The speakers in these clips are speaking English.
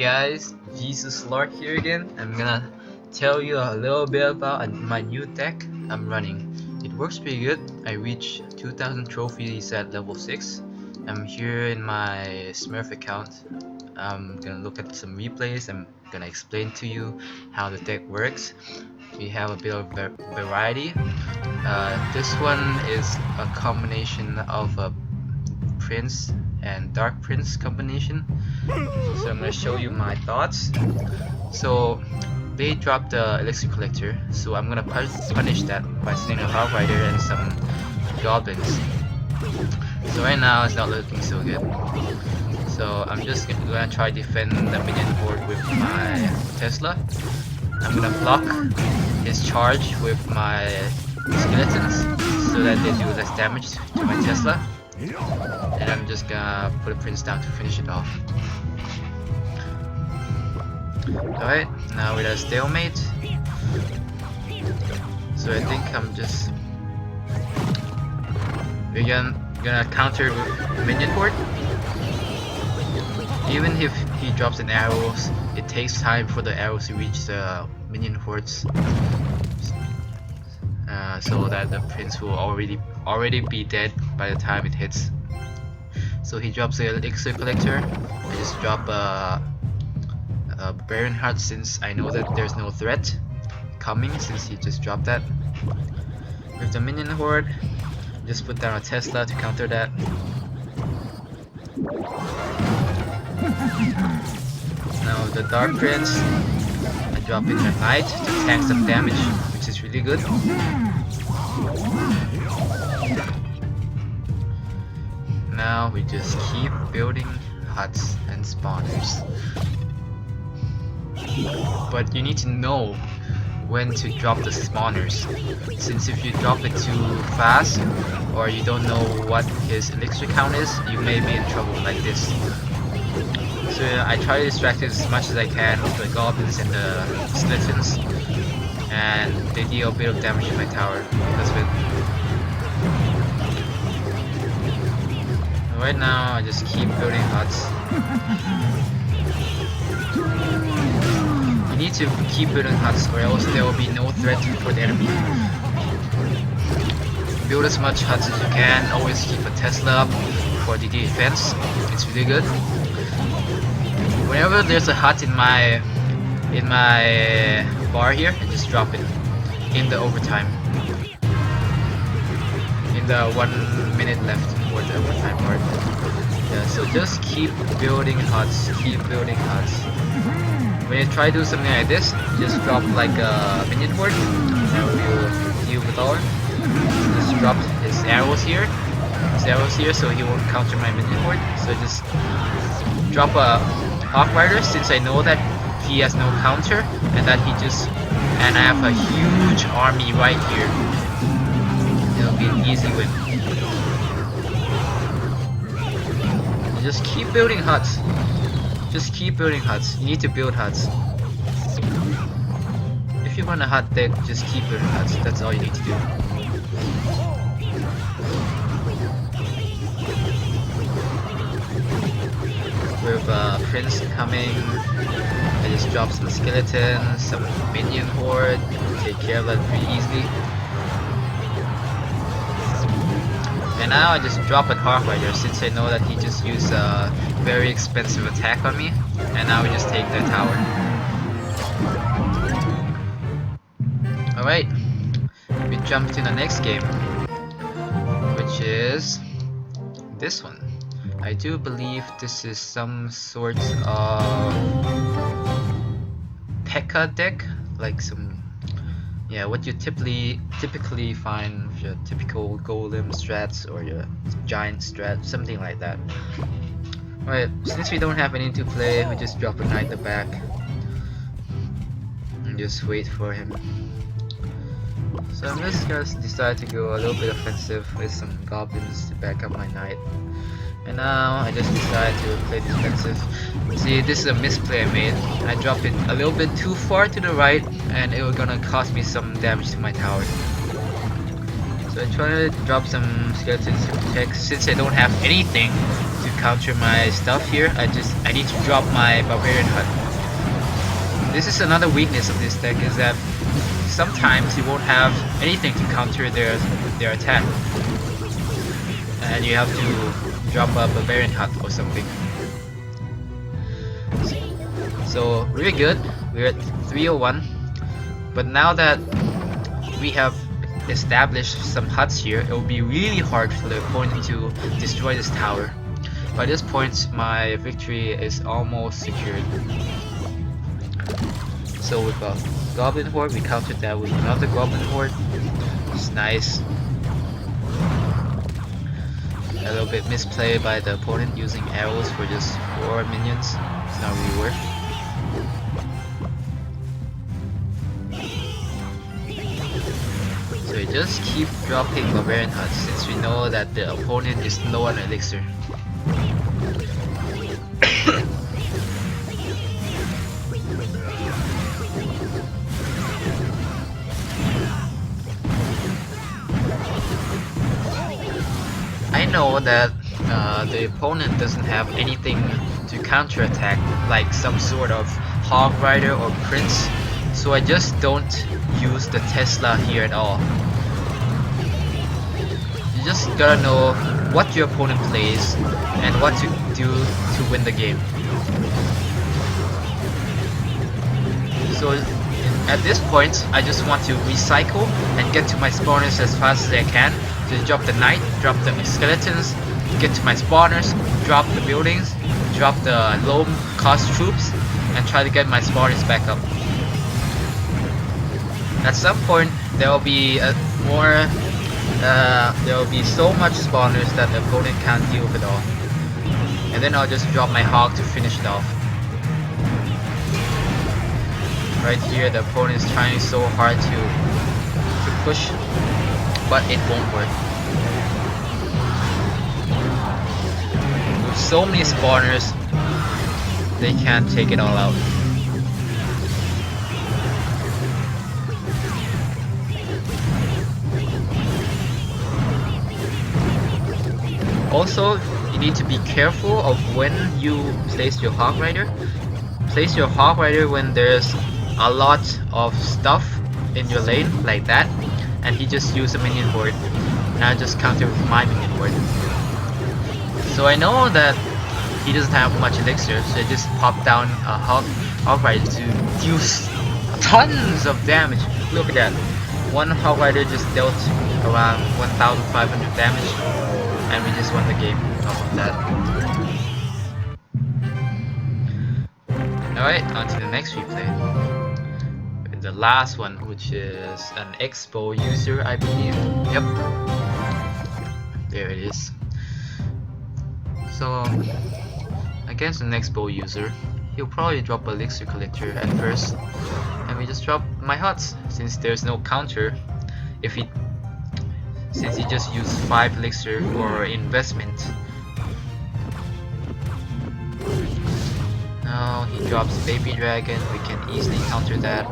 guys, Jesus Lord here again. I'm gonna tell you a little bit about my new deck I'm running. It works pretty good. I reached 2000 trophies at level 6. I'm here in my Smurf account. I'm gonna look at some replays. I'm gonna explain to you how the deck works. We have a bit of variety. This one is a combination of a Prince and Dark Prince combination. So I'm going to show you my thoughts. So they dropped the Elixir Collector, so I'm going to punish that by sending a Hog Rider and some Goblins. So right now it's not looking so good. So I'm just going to try to defend the minion horde with my Tesla. I'm going to block his charge with my Skeletons so that they do less damage to my Tesla. And I'm just gonna put a Prince down to finish it off. Alright, now we're at a stalemate. So I think we're gonna counter with Minion Horde. Even if he drops an arrows, it takes time for the arrows to reach the Minion Hordes. So that the Prince will already be dead by the time it hits. So he drops the Elixir Collector. I just drop a Baron Heart since I know that there's no threat coming since he just dropped that. With the Minion Horde, just put down a Tesla to counter that. Now the Dark Prince, I drop in a Knight to tank some damage, which is really good. Now we just keep building huts and spawners. But you need to know when to drop the spawners, since if you drop it too fast or you don't know what his elixir count is, you may be in trouble like this. So I try to distract it as much as I can with the goblins and the skeletons, and they deal a bit of damage to my tower because of it. Right now I just keep building huts. You need to keep building huts or else there will be no threat for the enemy. Build as much huts as you can, always keep a Tesla up for the defense, it's really good. Whenever there's a hut in my bar here, I just drop it in the overtime. In the 1 minute left for the overtime part. Yeah, so just keep building huts, keep building huts. When you try to do something like this, just drop like a minion horde that will deal with all. Just drop his arrows here. So he won't counter my minion horde. So just drop a Hawk Rider since I know that he has no counter and that and I have a huge army right here. It'll be an easy win. Just keep building huts. Just keep building huts. You need to build huts. If you want a hut deck, just keep building huts. That's all you need to do. With Prince coming, I just drop some skeletons, some minion horde, take care of that pretty easily. And now I just drop a Hawk Rider since I know that he just used a very expensive attack on me, and now we just take the tower. Alright, we jump to the next game, which is this one. I do believe this is some sort of P.E.K.K.A deck, like what you typically find with your typical golem strats or your giant strat, something like that. Alright, since we don't have any to play, we just drop a knight in the back and just wait for him. So I'm just gonna decide to go a little bit offensive with some goblins to back up my knight. And now I just decided to play defensive. See, this is a misplay I made. I dropped it a little bit too far to the right and it was gonna cost me some damage to my tower. So I try to drop some skeletons to protect. Since I don't have anything to counter my stuff here, I need to drop my barbarian hut. This is another weakness of this deck, is that sometimes you won't have anything to counter their attack, and you have to drop a barbarian hut or something. So really good. We're at 301, but now that we have established some huts here, it will be really hard for the opponent to destroy this tower. By this point, my victory is almost secured. So with a goblin horde, we countered that with another goblin horde. It's nice. A little bit misplay by the opponent using arrows for just 4 minions. It's not really worth. So we just keep dropping barbarian huts since we know that the opponent is low on elixir. I know that the opponent doesn't have anything to counterattack, like some sort of Hog Rider or Prince, so I just don't use the Tesla here at all. You just gotta know what your opponent plays and what to do to win the game. So at this point, I just want to recycle and get to my spawners as fast as I can. Just drop the knight, drop the skeletons, get to my spawners, drop the buildings, drop the low cost troops, and try to get my spawners back up. At some point, there will be there will be so much spawners that the opponent can't deal with it all, and then I'll just drop my hog to finish it off. Right here, the opponent is trying so hard to push, but it won't work. With so many spawners, they can't take it all out. Also, you need to be careful of when you place your Hog Rider. Place your Hog Rider when there's a lot of stuff in your lane, like that, and he just used a minion horde, and I just counter with my minion horde. So I know that he doesn't have much elixir, so I just pop down a Hog Rider to deal tons of damage. Look at that. One Hog Rider just dealt around 1,500 damage, and we just won the game off of that. Alright, on to the next replay. The last one, which is an Expo user, I believe. Yep. There it is. So, against an Expo user, he'll probably drop Elixir Collector at first, and we just drop my huts, since there's no counter. Since he just used 5 elixir for investment. Now he drops Baby Dragon, we can easily counter that.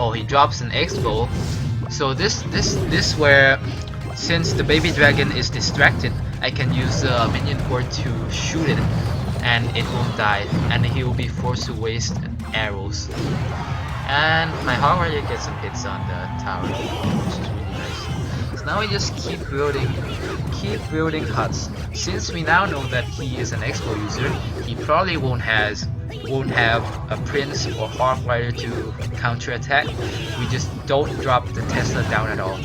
Oh, he drops an Expo. So this where, since the Baby Dragon is distracted, I can use the minion horde to shoot it, and it won't die, and he will be forced to waste arrows. And my Hog Rider gets some hits on the tower, which is really nice. So now we just keep building huts. Since we now know that he is an Expo user, he probably won't have a Prince or Hog Rider to counter attack. We just don't drop the Tesla down at all.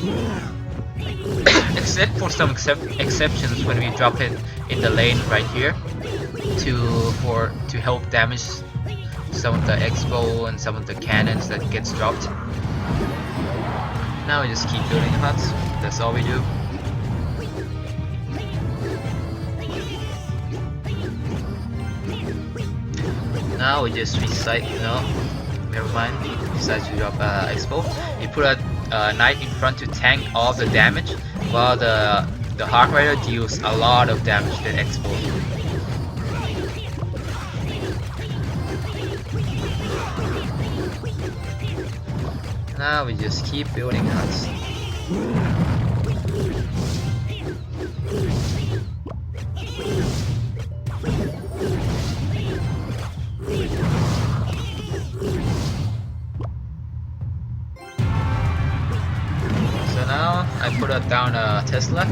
Except for some exceptions when we drop it in the lane right here to help damage some of the Expo and some of the cannons that gets dropped. Now we just keep building huts. That's all we do. Now we just recite. No, never mind. We decide to drop Expo. We put a knight in front to tank all the damage, while the Hog Rider deals a lot of damage to Expo. Now we just keep building huts. So now I put down a Tesla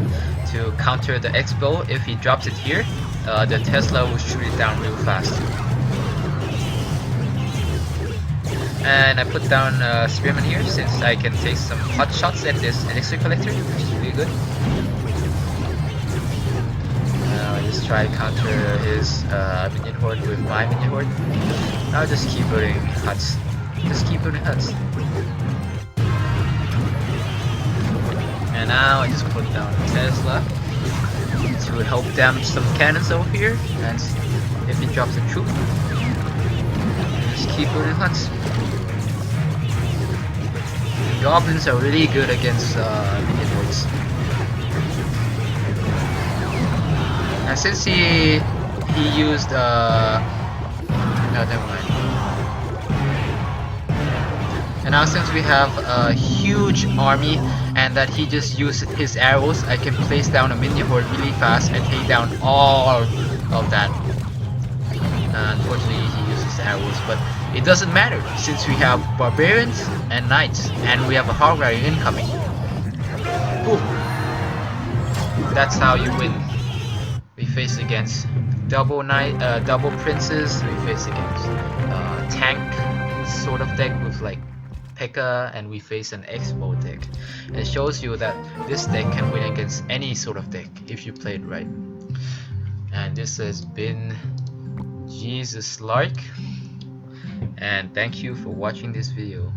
to counter the X-bow. If he drops it here, the Tesla will shoot it down real fast. And I put down Spearman here since I can take some hot shots at this elixir collector, which is really good. Now I just try to counter his minion horde with my minion horde. I'll just keep building huts. Just keep building huts. And now I just put down Tesla to help damage some cannons over here. And if he drops a troop, just keep building huts. Goblins are really good against minion hordes. And since he used no, never mind. And now since we have a huge army and that he just used his arrows, I can place down a minion horde really fast and take down all of that. Unfortunately, he used his arrows, but it doesn't matter since we have barbarians and knights, and we have a hog rider incoming. Ooh. That's how you win. We face against double princes. We face against tank sort of deck with like P.E.K.K.A, and we face an X-bow deck. It shows you that this deck can win against any sort of deck if you play it right. And this has been Jesus Lark, and thank you for watching this video.